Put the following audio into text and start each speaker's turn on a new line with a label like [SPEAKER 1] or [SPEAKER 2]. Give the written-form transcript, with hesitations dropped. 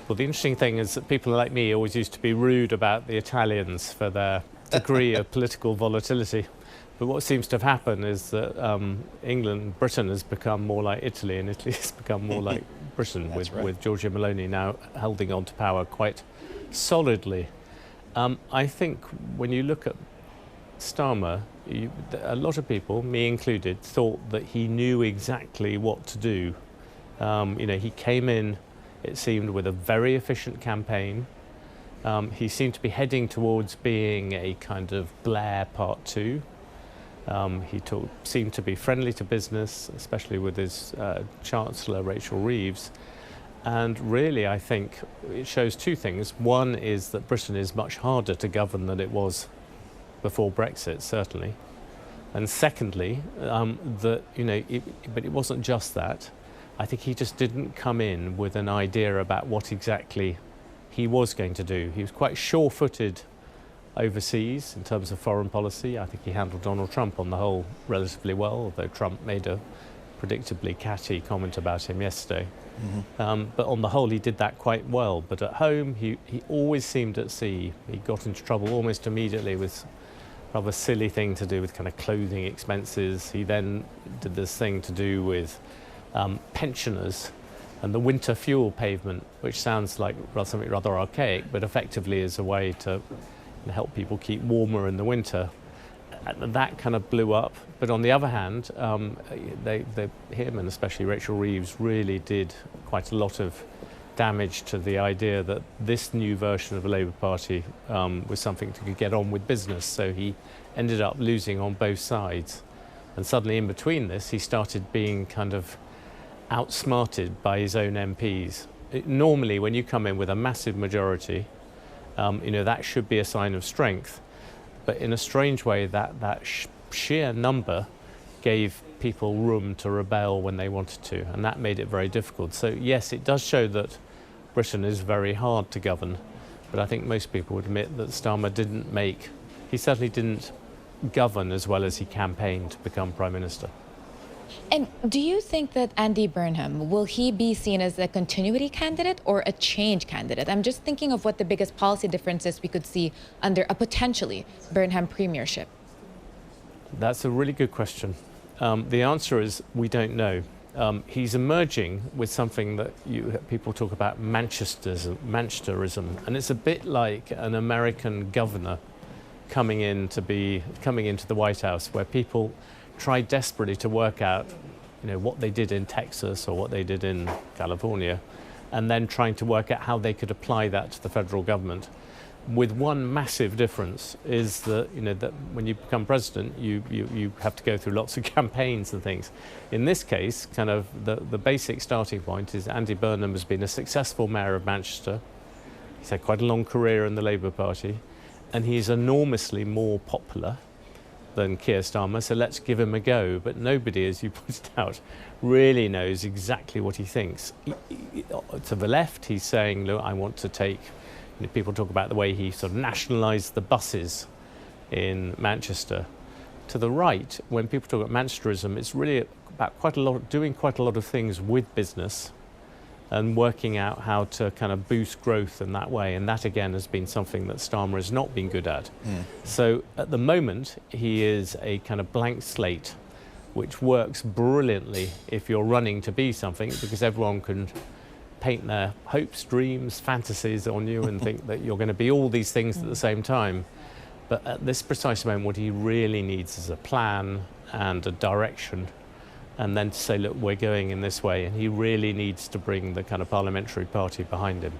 [SPEAKER 1] Well, the interesting thing is that people like me always used to be rude about the Italians for their degree of political volatility. But what seems to have happened is that Britain has become more like Italy, and Italy has become more like Britain, with Giorgia Meloni now holding on to power quite solidly. I think when you look at Starmer, a lot of people, me included, thought that he knew exactly what to do. He came in, it seemed, with a very efficient campaign. He seemed to be heading towards being a kind of Blair Part 2. He seemed to be friendly to business, especially with his Chancellor, Rachel Reeves. And really, I think it shows two things. One is that Britain is much harder to govern than it was before Brexit, certainly. And secondly, but it wasn't just that. I think he just didn't come in with an idea about what exactly he was going to do. He was quite sure-footed overseas in terms of foreign policy. I think he handled Donald Trump on the whole relatively well, although Trump made a predictably catty comment about him yesterday. But on the whole, he did that quite well. But at home, he always seemed at sea. He got into trouble almost immediately with a rather silly thing to do with kind of clothing expenses. He then did this thing to do with pensioners and the winter fuel pavement, which sounds like something rather archaic, but effectively is a way to help people keep warmer in the winter. That kind of blew up. But on the other hand, him and especially Rachel Reeves really did quite a lot of damage to the idea that this new version of the Labour Party was something to get on with business. So he ended up losing on both sides. And suddenly in between this, he started being kind of outsmarted by his own MPs. Normally, when you come in with a massive majority, that should be a sign of strength. But in a strange way, that sheer number gave people room to rebel when they wanted to, and that made it very difficult. So yes, it does show that Britain is very hard to govern, but I think most people would admit that Starmer he certainly didn't govern as well as he campaigned to become Prime Minister.
[SPEAKER 2] And do you think that Andy Burnham, will he be seen as a continuity candidate or a change candidate? I'm just thinking of what the biggest policy differences we could see under a potentially Burnham premiership.
[SPEAKER 1] That's a really good question. The answer is we don't know. He's emerging with something that people talk about Manchesterism, and it's a bit like an American governor coming into the White House, where people try desperately to work out, what they did in Texas or what they did in California, and then trying to work out how they could apply that to the federal government. With one massive difference is that, that when you become president, you have to go through lots of campaigns and things. In this case, kind of the basic starting point is Andy Burnham has been a successful mayor of Manchester. He's had quite a long career in the Labour Party, and he's enormously more popular than Keir Starmer, so let's give him a go. But nobody, as you pointed out, really knows exactly what he thinks. To the left, he's saying, look, I want to take, people talk about the way he sort of nationalised the buses in Manchester. To the right, when people talk about Manchesterism, it's really about doing quite a lot of things with business and working out how to kind of boost growth in that way. And that, again, has been something that Starmer has not been good at. So at the moment, he is a kind of blank slate, which works brilliantly if you're running to be something, because everyone can paint their hopes, dreams, fantasies on you and think that you're going to be all these things at the same time. But at this precise moment, what he really needs is a plan and a direction, and then to say, look, we're going in this way. And he really needs to bring the kind of parliamentary party behind him.